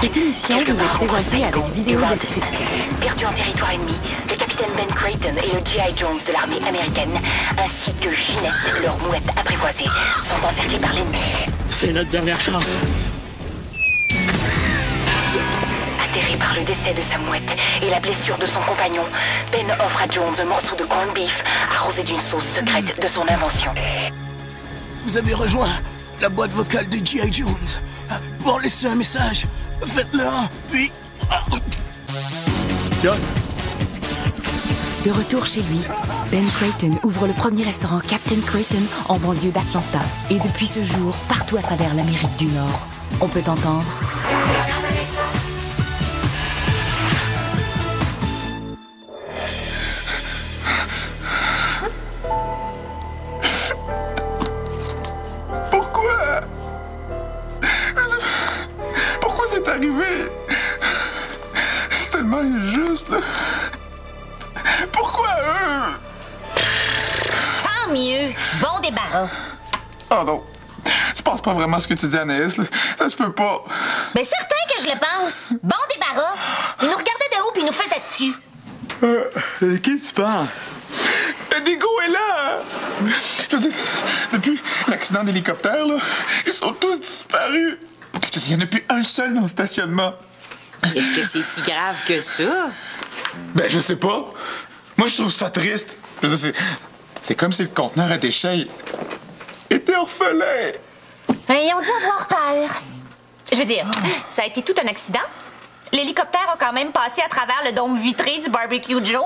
Cette émission vous est présentée avec vidéo description. Perdu en territoire ennemi, le capitaine Ben Creighton et le G.I. Jones de l'armée américaine, ainsi que Ginette, leur mouette apprivoisée, sont encerclés par l'ennemi. C'est notre dernière chance. Atterré par le décès de sa mouette et la blessure de son compagnon, Ben offre à Jones un morceau de corned beef arrosé d'une sauce secrète de son invention. Vous avez rejoint la boîte vocale de G.I. Jones. Pour laisser un message, faites-le un, puis... De retour chez lui, Ben Creighton ouvre le premier restaurant Captain Creighton en banlieue d'Atlanta. Et depuis ce jour, partout à travers l'Amérique du Nord, on peut entendre... Pourquoi c'est arrivé? C'est tellement injuste, là. Pourquoi eux? Tant mieux. Bon débarras. Oh non. Tu penses pas vraiment ce que tu dis, Anaïs, là. Ça se peut pas. Ben certain que je le pense. Bon débarras. Il nous regardait de haut puis il nous faisait dessus. Qui tu penses? Le Digo est là! Je veux dire, depuis l'accident d'hélicoptère, là, ils sont tous disparus. Je veux dire, il n'y en a plus un seul dans le stationnement. Est-ce que c'est si grave que ça? Ben, je sais pas. Moi, je trouve ça triste. Je veux dire, c'est comme si le conteneur à déchets était orphelin. Ils ont dû avoir peur. Je veux dire, ça a été tout un accident. L'hélicoptère a quand même passé à travers le dôme vitré du Barbecue Joe.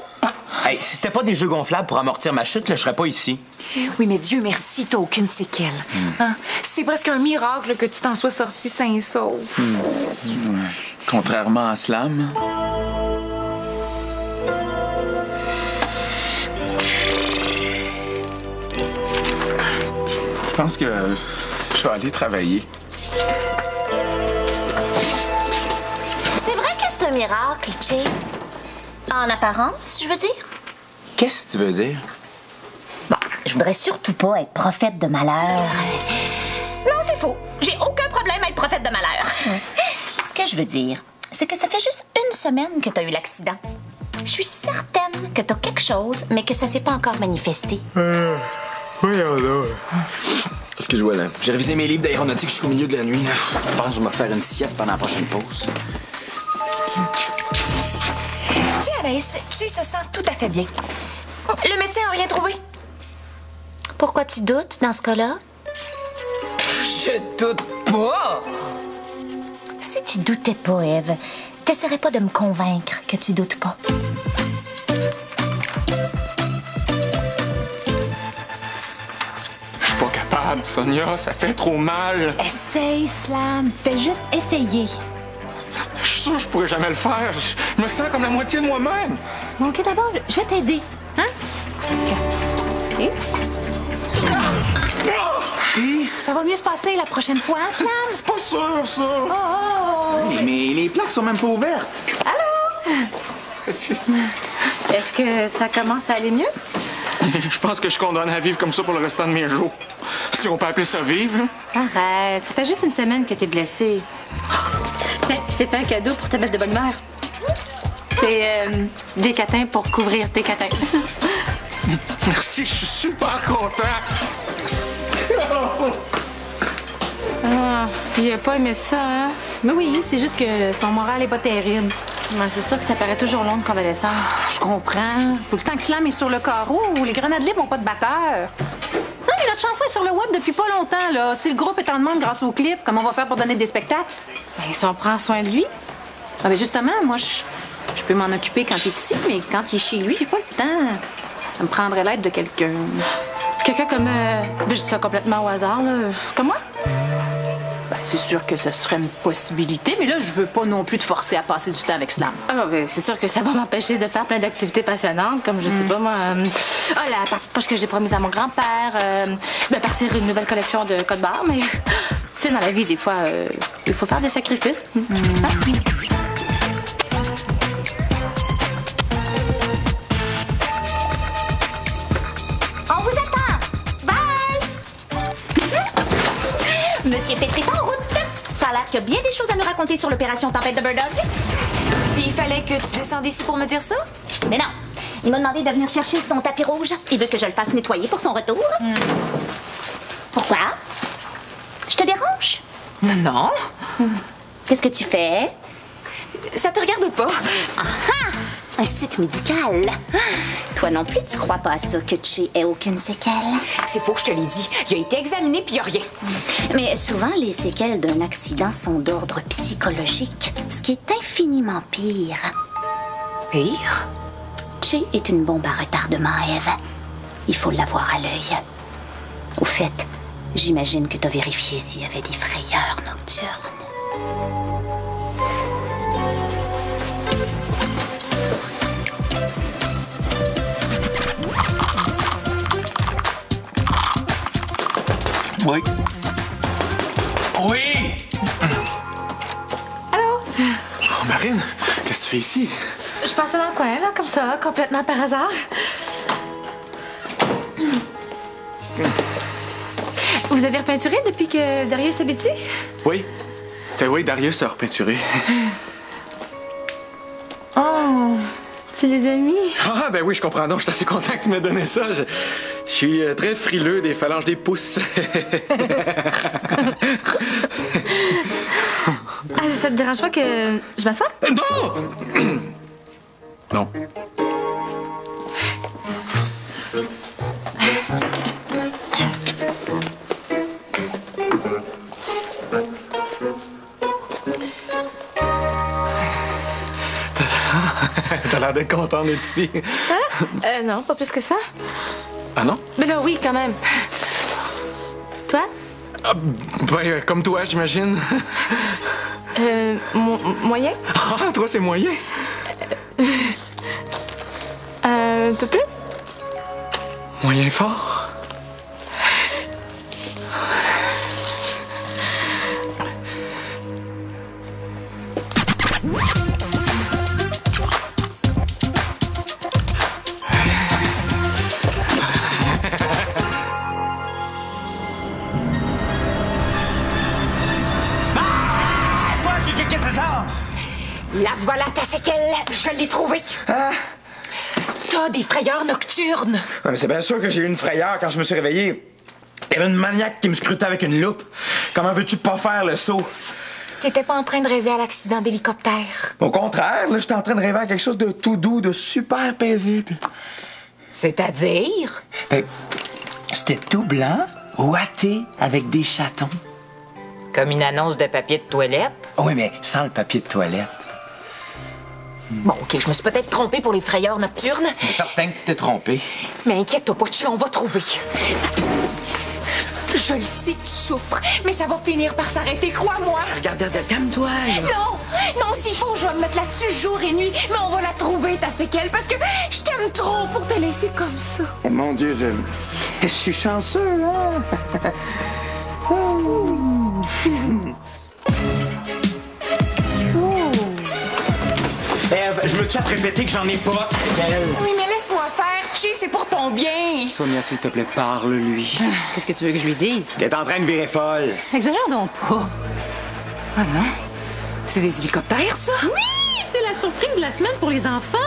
Hey, si c'était pas des jeux gonflables pour amortir ma chute, là, je serais pas ici. Oui, mais Dieu merci, t'as aucune séquelle. Hein? C'est presque un miracle que tu t'en sois sorti sain et sauf. Contrairement à Slam. Je pense que je vais aller travailler. C'est vrai que c'est un miracle, Che. En apparence, je veux dire. Qu'est-ce que tu veux dire? Bon, je voudrais surtout pas être prophète de malheur. Non, c'est faux. J'ai aucun problème à être prophète de malheur. Ce que je veux dire, c'est que ça fait juste une semaine que t'as eu l'accident. Je suis certaine que t'as quelque chose, mais que ça s'est pas encore manifesté. Excuse-moi, là. J'ai révisé mes livres d'aéronautique jusqu'au milieu de la nuit, là. Je pense que je vais me faire une sieste pendant la prochaine pause. Tiens, Anaïs, Che se sent tout à fait bien. Le médecin n'a rien trouvé. Pourquoi tu doutes dans ce cas-là? Je doute pas. Si tu doutais pas, Ève, t'essaierais pas de me convaincre que tu doutes pas. Je suis pas capable, Sonia. Ça fait trop mal. Essaye, Slam. Fais juste essayer. Je suis sûr que je pourrais jamais le faire. Je me sens comme la moitié de moi-même. Bon, OK, d'abord, je vais t'aider. Hein? OK. Ça va mieux se passer la prochaine fois, hein, Slam? C'est pas sûr, ça. Mais les plaques sont même pas ouvertes. Est-ce que ça commence à aller mieux? Je pense que je suis condamné à vivre comme ça pour le restant de mes jours. Si on peut appeler ça vivre. Arrête, ça fait juste une semaine que t'es blessé. Tiens, je t'ai fait un cadeau pour te mettre de bonne humeur. C'est des catins pour couvrir tes catins. Merci, je suis super content. Ah, il a pas aimé ça, hein? Mais oui, c'est juste que son moral est pas terrible. Ouais, c'est sûr que ça paraît toujours long de convalescence. Je comprends. Faut le temps que Slam est sur le carreau ou les grenades libres n'ont pas de batteur. Non, mais notre chanson est sur le web depuis pas longtemps, là. Si le groupe est en demande grâce au clip, comment on va faire pour donner des spectacles? Ben, si on prend soin de lui. Ah, ben justement, moi, je peux m'en occuper quand il est ici, mais quand il est chez lui, j'ai pas le temps. Ça me prendrait l'aide de quelqu'un. Quelqu'un comme... ben, je dis ça complètement au hasard, là. Comme moi? Ben, c'est sûr que ce serait une possibilité, mais là, je veux pas non plus te forcer à passer du temps avec Slam. Ah, ben, c'est sûr que ça va m'empêcher de faire plein d'activités passionnantes, comme, je sais pas, moi... la partie de poche que j'ai promise à mon grand-père, ben, partir une nouvelle collection de codes barres, mais... Tu sais, dans la vie, des fois, il faut faire des sacrifices. Ah, oui. On vous attend! Bye! Monsieur Pétri, pas en route! Ça a l'air qu'il y a bien des choses à nous raconter sur l'opération Tempête de Bird Dog. Puis il fallait que tu descendes ici pour me dire ça? Mais non. Il m'a demandé de venir chercher son tapis rouge. Il veut que je le fasse nettoyer pour son retour. Pourquoi? Je te dérange? Non. Qu'est-ce que tu fais? Ça te regarde pas. Un site médical. Toi non plus, tu crois pas à ça que Che ait aucune séquelle? C'est faux, je te l'ai dit. Il a été examiné puis il a rien. Mais souvent, les séquelles d'un accident sont d'ordre psychologique, ce qui est infiniment pire. Pire? Che est une bombe à retardement, Eve. Il faut l'avoir à l'œil. Au fait, j'imagine que t'as vérifié s'il y avait des frayeurs nocturnes. Oui. Oui! Allô? Oh, Marine, qu'est-ce que tu fais ici? Je passais dans le coin, là, comme ça, complètement par hasard. Vous avez repeinturé depuis que Darius habite ici? Oui. C'est oui, Darius a repeinturé. Oh, tu les as mis? Ah, ben oui, je comprends. Non, je suis assez content que tu m'aies donné ça. Je suis très frileux des phalanges des pouces. Ah, ça te dérange pas que je m'assoie? Non! Non. T'as l'air d'être content d'être ici. Hein? Non, pas plus que ça. Ah non? Mais là, oui, quand même. Toi? Ah, ben, comme toi, j'imagine. Moyen? Ah, toi, c'est moyen. Un peu plus? Moyen fort. Qu'est-ce que c'est ça? La voilà ta séquelle. Je l'ai trouvée. Ah! T'as des frayeurs nocturnes. Ouais, mais c'est bien sûr que j'ai eu une frayeur quand je me suis réveillé. Il y avait une maniaque qui me scrutait avec une loupe. Comment veux-tu pas faire le saut? T'étais pas en train de rêver à l'accident d'hélicoptère. Au contraire, là, j'étais en train de rêver à quelque chose de tout doux, de super paisible. C'est-à-dire? Ben, c'était tout blanc, ouaté, avec des chatons. Comme une annonce de papier de toilette? Oui, mais sans le papier de toilette. Bon, OK, je me suis peut-être trompée pour les frayeurs nocturnes. C'est certain que tu t'es trompé. Mais inquiète-toi pas, Chi, on va trouver. Parce que je le sais que tu souffres, mais ça va finir par s'arrêter, crois-moi. Regarde, calme-toi. Non, s'il faut, je vais me mettre là-dessus jour et nuit, mais on va la trouver, ta séquelle, parce que je t'aime trop pour te laisser comme ça. Eh, mon Dieu, je suis chanceux, hein? Ève, je veux-tu te répéter que j'en ai pas, c'est qu'elle? Oui, mais laisse-moi faire, Chi, c'est pour ton bien. Sonia, s'il te plaît, parle-lui. Qu'est-ce que tu veux que je lui dise? Elle est en train de virer folle. Exagère donc pas. Ah non? C'est des hélicoptères, ça? Oui, c'est la surprise de la semaine pour les enfants.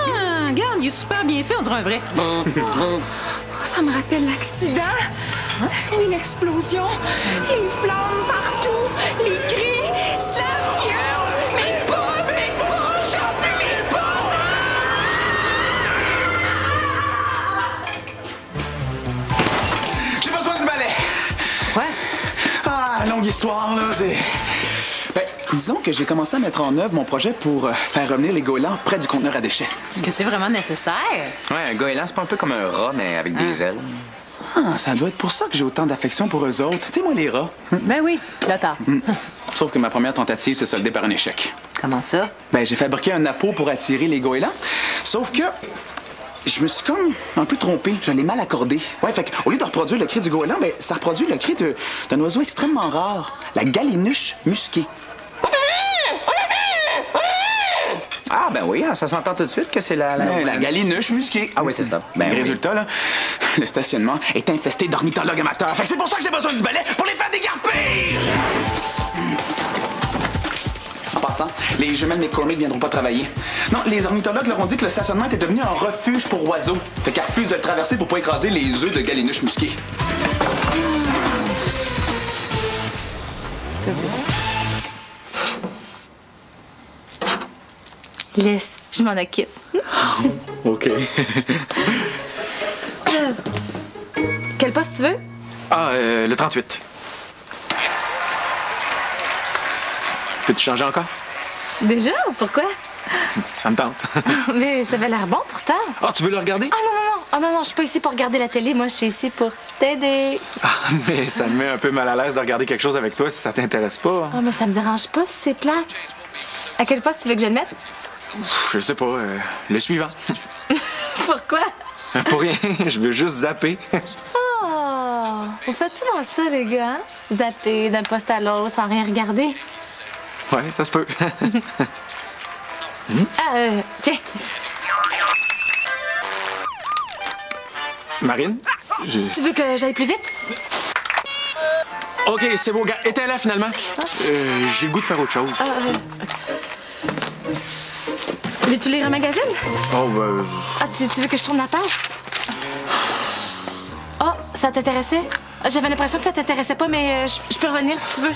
Regarde, il est super bien fait, on dirait un vrai. Oh, ça me rappelle l'accident. Oui, l'explosion. Les flammes partout. Les cris. Slam qui hurle. Mes pouces, j'en peux mes pouces. J'ai besoin du balai! Ouais. Ah, longue histoire, là, c'est... Ben, disons que j'ai commencé à mettre en œuvre mon projet pour faire revenir les goélands près du conteneur à déchets. Est-ce que c'est vraiment nécessaire? Ouais, un goéland, c'est pas un peu comme un rat, mais avec des ailes. Ah, ça doit être pour ça que j'ai autant d'affection pour eux autres. Tu sais, moi, les rats. Ben oui, d'accord. Sauf que ma première tentative s'est soldée par un échec. Comment ça? Ben, j'ai fabriqué un appôt pour attirer les goélands. Sauf que je me suis comme un peu trompé. Je l'ai mal accordé. Ouais, fait qu'au lieu de reproduire le cri du goéland, ben, ça reproduit le cri d'un oiseau extrêmement rare, la galénuche musquée. Ah, ben oui, ça s'entend tout de suite que c'est la galénuche musquée. Ah oui, c'est ça. Ben, résultat, là, le stationnement est infesté d'ornithologues amateurs. Fait que c'est pour ça que j'ai besoin du balai pour les faire dégarpir! passant, les jumelles McCormick viendront pas travailler. Non, les ornithologues leur ont dit que le stationnement était devenu un refuge pour oiseaux. Fait qu'elles refusent de le traverser pour pas écraser les œufs de galinouches musquées. Laisse, je m'en occupe. OK. Quel poste tu veux? Ah, le 38. Peux-tu changer encore? Déjà? Pourquoi? Ça me tente. Mais ça avait l'air bon pourtant. Ah, tu veux le regarder? Ah non, non, non. Ah non, non, je suis pas ici pour regarder la télé. Moi, je suis ici pour t'aider. Ah, mais ça me met un peu mal à l'aise de regarder quelque chose avec toi si ça t'intéresse pas. Ah, mais ça me dérange pas si c'est plate. À quel poste tu veux que je le mette? Je sais pas. Le suivant. Pourquoi? Pour rien. Je veux juste zapper. Oh! Vous faites souvent ça, les gars? Hein? Zapper d'un poste à l'autre sans rien regarder? Ouais, ça se peut. Tiens. Marine? Tu veux que j'aille plus vite? OK, c'est beau, gars. Éteins-la, finalement. J'ai le goût de faire autre chose. Veux-tu lire un magazine? Oh, ben... Ah, tu veux que je tourne la page? Oh, ça t'intéressait? J'avais l'impression que ça t'intéressait pas, mais je peux revenir si tu veux.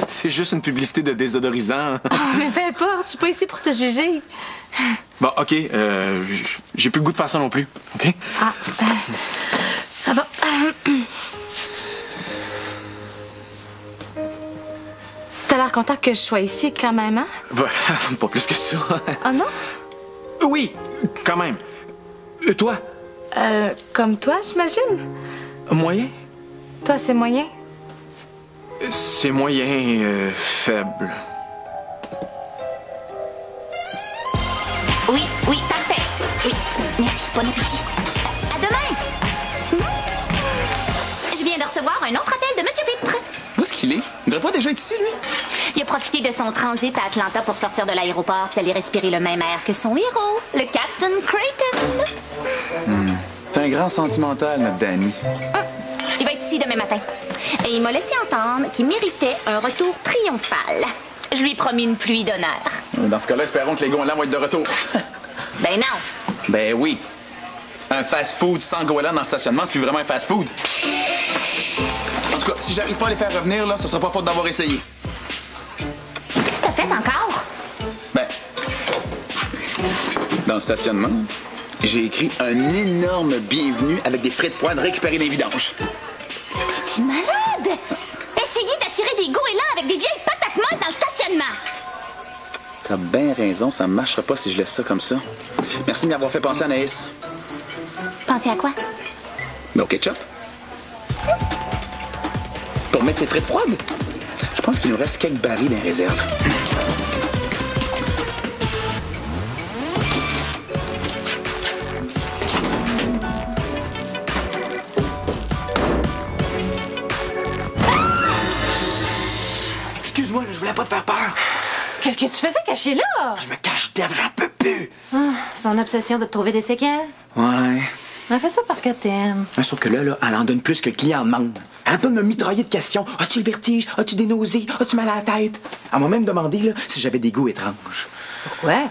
C'est juste une publicité de désodorisant. Oh, mais peu importe, je suis pas ici pour te juger. Bon, OK, j'ai plus le goût de faire ça non plus, OK? Ah bon. T'as l'air content que je sois ici quand même, hein? Ben, pas plus que ça. Ah non? Oui, quand même. Toi? Comme toi, j'imagine? Moyen? Toi, c'est moyen? C'est moyen, faible. Oui, oui, parfait. Oui, merci, bon appétit. À demain. Je viens de recevoir un autre appel de Monsieur Pitre. Où est-ce qu'il est? Il devrait pas déjà être ici, lui? Il a profité de son transit à Atlanta pour sortir de l'aéroport puis aller respirer le même air que son héros, le Captain Creighton. T'es un grand sentimental, notre Danny. Il va être ici demain matin. Et il m'a laissé entendre qu'il méritait un retour triomphal. Je lui ai promis une pluie d'honneur. Dans ce cas-là, espérons que les goélands vont être de retour. Ben non. Ben oui. Un fast-food sans goélands dans le stationnement, c'est plus vraiment un fast-food. En tout cas, si j'arrive pas à les faire revenir, là, ce sera pas faute d'avoir essayé. Qu'est-ce que t'as fait encore? Ben, dans le stationnement, j'ai écrit un énorme bienvenue avec des frites froides récupérées des vidanges. T'es malade! Essayez d'attirer des goélands avec des vieilles patates molles dans le stationnement. T'as bien raison, ça marchera pas si je laisse ça comme ça. Merci de m'y avoir fait penser, Anaïs. Pensez à quoi? Ben, au ketchup. Pour mettre ces frites froides? Je pense qu'il nous reste quelques barils dans les réserves. Excuse-moi, je voulais pas te faire peur. Qu'est-ce que tu faisais caché là? Je me cache, Dev, j'en peux plus. Son obsession de te trouver des séquelles? Ouais. Elle fait ça parce que t'aimes. Sauf que là, elle en donne plus que le client en demande. Elle arrête pas de me mitrailler de questions. As-tu le vertige? As-tu des nausées? As-tu mal à la tête? Elle m'a même demandé là, si j'avais des goûts étranges. Pourquoi?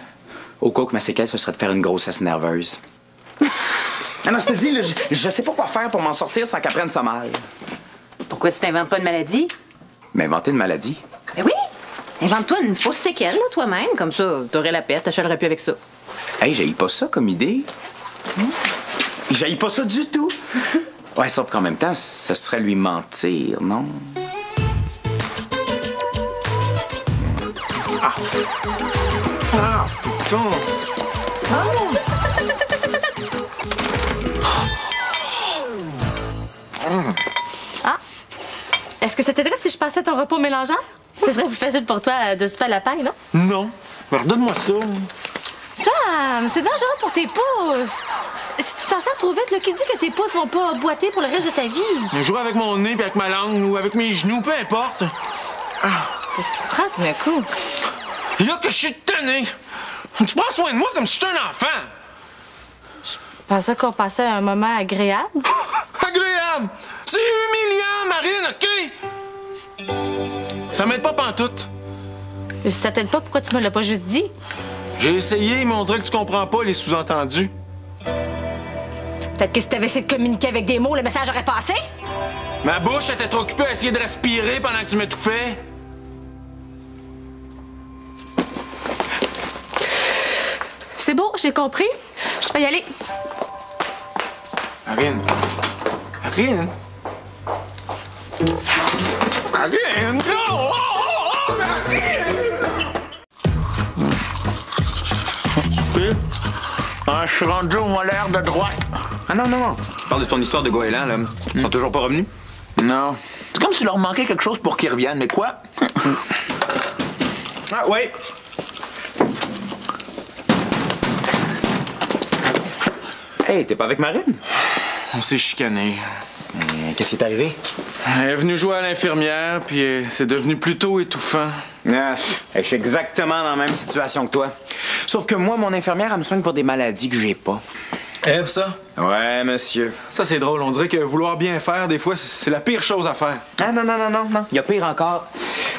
Au cas que ma séquelle, ce serait de faire une grossesse nerveuse. Ah non, je te le dis, là, je sais pas quoi faire pour m'en sortir sans qu'elle prenne ça mal. Pourquoi tu t'inventes pas une maladie? M'inventer une maladie? Ben oui! Invente-toi une fausse séquelle, là, toi-même. Comme ça, t'aurais la paix, t'achèterais plus avec ça. Hey, j'haïs pas ça comme idée. J'haïs pas ça du tout. Ouais, sauf qu'en même temps, ce serait lui mentir, non? Ah, putain! Ah! Est-ce que ça t'aiderait si je passais ton repos mélangeur? Ce serait plus facile pour toi de se faire la paille, non? Non. Redonne-moi ça. Sam, c'est dangereux pour tes pouces. Si tu t'en sers trop vite, là, qui dit que tes pouces vont pas boiter pour le reste de ta vie? Je joue avec mon nez, puis avec ma langue, ou avec mes genoux, peu importe. Qu'est-ce qui te prend tout d'un coup? Et là que je suis tanné! Tu prends soin de moi comme si j'étais un enfant! Je pensais qu'on passait un moment agréable. Agréable! C'est humiliant, Marine, OK? Ça m'aide pas pantoute. Mais si ça t'aide pas, pourquoi tu me l'as pas juste dit? J'ai essayé, mais on dirait que tu comprends pas les sous-entendus. Peut-être que si t'avais essayé de communiquer avec des mots, le message aurait passé? Ma bouche était trop occupée à essayer de respirer pendant que tu m'étouffais. C'est bon, j'ai compris. Je vais y aller. Marine. Marine. Marine! Non! Je suis rendu au molaire de droite. Ah non, non, non. Tu parles de ton histoire de goéland, là. Ils sont toujours pas revenus? Non. C'est comme s'il leur manquait quelque chose pour qu'ils reviennent, mais quoi? Ah, oui. Hey, t'es pas avec Marine? On s'est chicané. Qu'est-ce qui est arrivé? Elle est venue jouer à l'infirmière, puis c'est devenu plutôt étouffant. Ah, je suis exactement dans la même situation que toi. Sauf que moi, mon infirmière, elle me soigne pour des maladies que j'ai pas. Ève, ça? Ouais, monsieur. Ça, c'est drôle. On dirait que vouloir bien faire, des fois, c'est la pire chose à faire. Ah non, non, non, non, non. Il y a pire encore.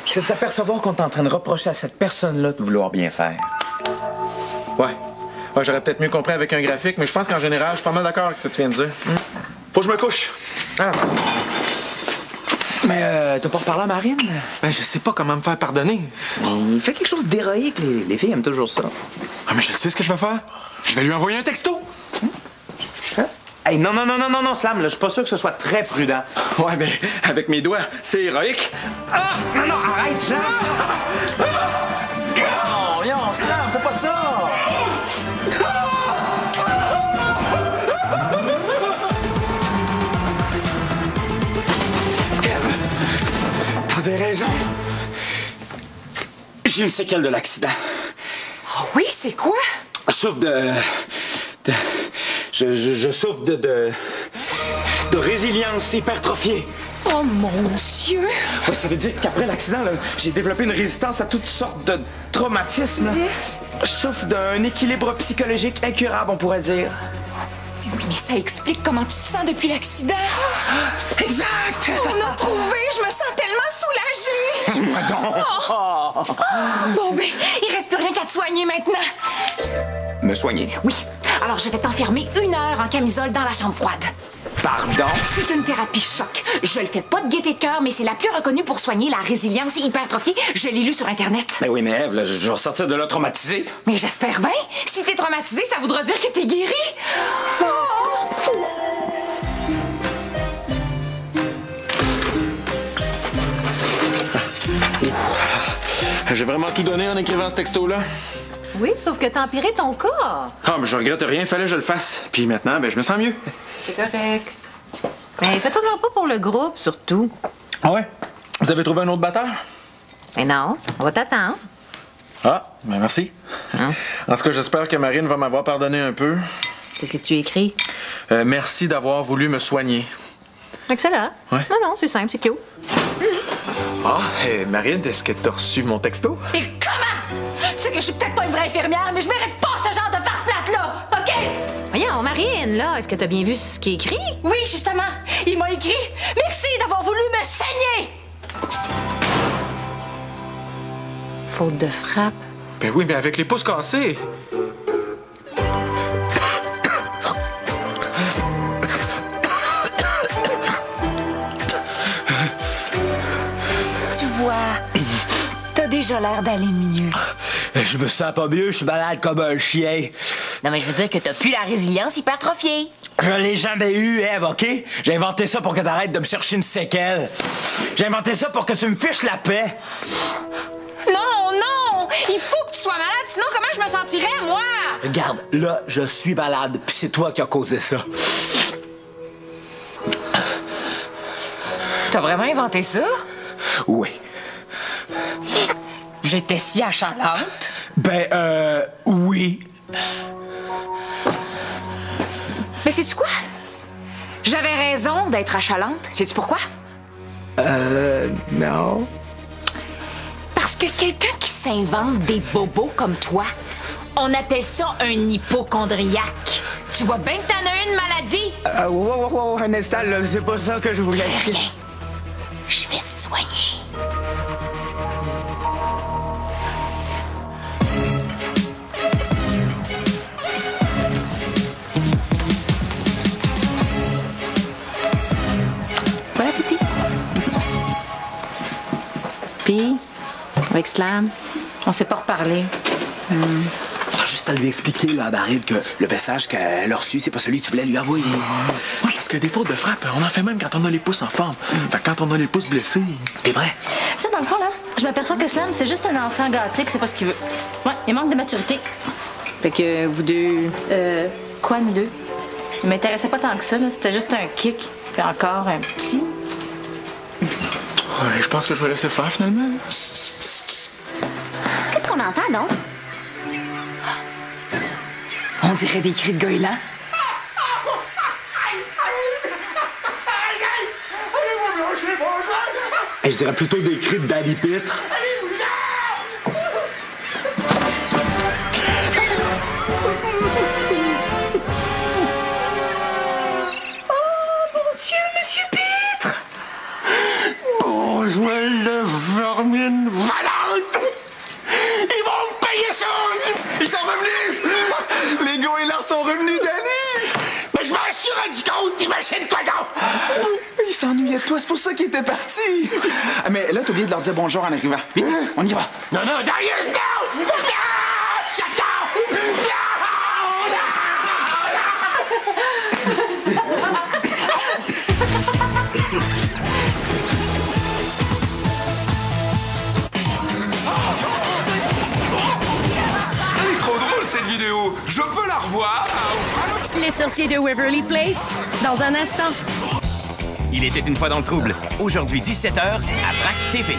C'est de s'apercevoir qu'on est en train de reprocher à cette personne-là de vouloir bien faire. Ouais. Ouais, j'aurais peut-être mieux compris avec un graphique, mais je pense qu'en général, je suis pas mal d'accord avec ce que tu viens de dire. Faut que je me couche. Ah. Mais t'as pas reparlé à Marine? Ben, je sais pas comment me faire pardonner. Il fait quelque chose d'héroïque. Les filles aiment toujours ça. Ah, mais je sais ce que je vais faire. Je vais lui envoyer un texto. Hein? Hey, non, non, non, non, non, non, Slam, là, je suis pas sûr que ce soit très prudent. Ouais, mais avec mes doigts, c'est héroïque. Ah! Non, non, arrête, Slam! Non, non, Slam, fais pas ça! T'avais raison. J'ai une séquelle de l'accident. Oh oui, c'est quoi? Je souffre je souffre de résilience hypertrophiée. Oh mon Dieu! Ouais, ça veut dire qu'après l'accident, là, j'ai développé une résistance à toutes sortes de traumatismes. Je souffre d'un équilibre psychologique incurable, on pourrait dire. Mais oui, mais ça explique comment tu te sens depuis l'accident. Exact! On a trouvé! Je me sens tellement soulagée! Moi donc! Oh. Bon, ben, il reste plus rien qu'à te soigner maintenant. Me soigner? Oui. Alors, je vais t'enfermer 1 heure en camisole dans la chambre froide. Pardon? C'est une thérapie choc. Je le fais pas de gaieté de cœur, mais c'est la plus reconnue pour soigner la résilience hypertrophiée. Je l'ai lu sur Internet. Ben oui, mais Ève, là, je vais ressortir de là traumatisé. Mais j'espère bien. Si t'es traumatisé, ça voudra dire que t'es guéri. Oh. J'ai vraiment tout donné en écrivant ce texto-là. Oui, sauf que t'as empiré ton cas. Ah, mais je regrette rien, fallait que je le fasse. Puis maintenant, ben, je me sens mieux. C'est correct. Mais fais-toi-en pas pour le groupe, surtout. Ah ouais? Vous avez trouvé un autre batteur? Mais non, on va t'attendre. Ah, ben merci. En ce cas, j'espère que Marine va m'avoir pardonné un peu. Qu'est-ce que tu écris? Merci d'avoir voulu me soigner. Excellent. Ouais. Non, non, c'est simple, c'est cute. Ah, Marine, est-ce que t'as reçu mon texto? Et comment? Tu sais que je suis peut-être pas une vraie infirmière, mais je mérite pas ce genre de farce plate-là, OK? Voyons, Marine, là, est-ce que t'as bien vu ce qui est écrit? Oui, justement. Il m'a écrit « Merci d'avoir voulu me saigner! » Faute de frappe. Ben oui, mais avec les pouces cassés. Tu vois, t'as déjà l'air d'aller mieux. Je me sens pas mieux, je suis malade comme un chien. Non, mais je veux dire que t'as plus la résilience hypertrophiée. Je l'ai jamais eu, Ève, OK? J'ai inventé ça pour que t'arrêtes de me chercher une séquelle. J'ai inventé ça pour que tu me fiches la paix. Non, non! Il faut que tu sois malade, sinon comment je me sentirais, moi? Regarde, là, je suis malade, puis c'est toi qui as causé ça. T'as vraiment inventé ça? Oui. J'étais si achalante. Ben, oui. Mais sais-tu quoi? J'avais raison d'être achalante. Sais-tu pourquoi? Non. Parce que quelqu'un qui s'invente des bobos comme toi, on appelle ça un hypocondriaque. Tu vois bien que t'en as une maladie. Wow, un instant, là, c'est pas ça que je voulais. Rien. Je vais te soigner. avec Slam. On s'est pas reparlé. T'as juste à lui expliquer, là, à Barrett, que le message qu'elle a reçu, c'est pas celui que tu voulais lui envoyer. Ouais, parce que des fautes de frappe, on en fait même quand on a les pouces en forme. Fait que quand on a les pouces blessés... T'es vrai? Tu sais, dans le fond, là, je m'aperçois que Slam, c'est juste un enfant gâté que c'est pas ce qu'il veut. Ouais, il manque de maturité. Fait que vous deux... Quoi, nous deux? Il m'intéressait pas tant que ça, là. C'était juste un kick. Puis encore un petit. Ouais, je pense que je vais laisser faire, finalement. Qu'est-ce qu'on entend, non? On dirait des cris de goéland. Et je dirais plutôt des cris de Daddy Pitre. Boswell de vermine valente! Ils vont me payer ça! Ils sont revenus! Les goélands sont revenus, Danny! Mais je m'en suis rendu compte, imagine-toi donc! Il s'ennuyait de toi, c'est pour ça qu'il était parti. Ah, mais là, t'as oublié de leur dire bonjour en arrivant. Vite, on y va. Non, Darius, non! Non! J'attends! Elle est trop drôle, cette vidéo. Je peux la revoir. Les sorciers de Waverly Place, dans un instant. Il était une fois dans le trouble. Aujourd'hui, 17h, à VRAC TV.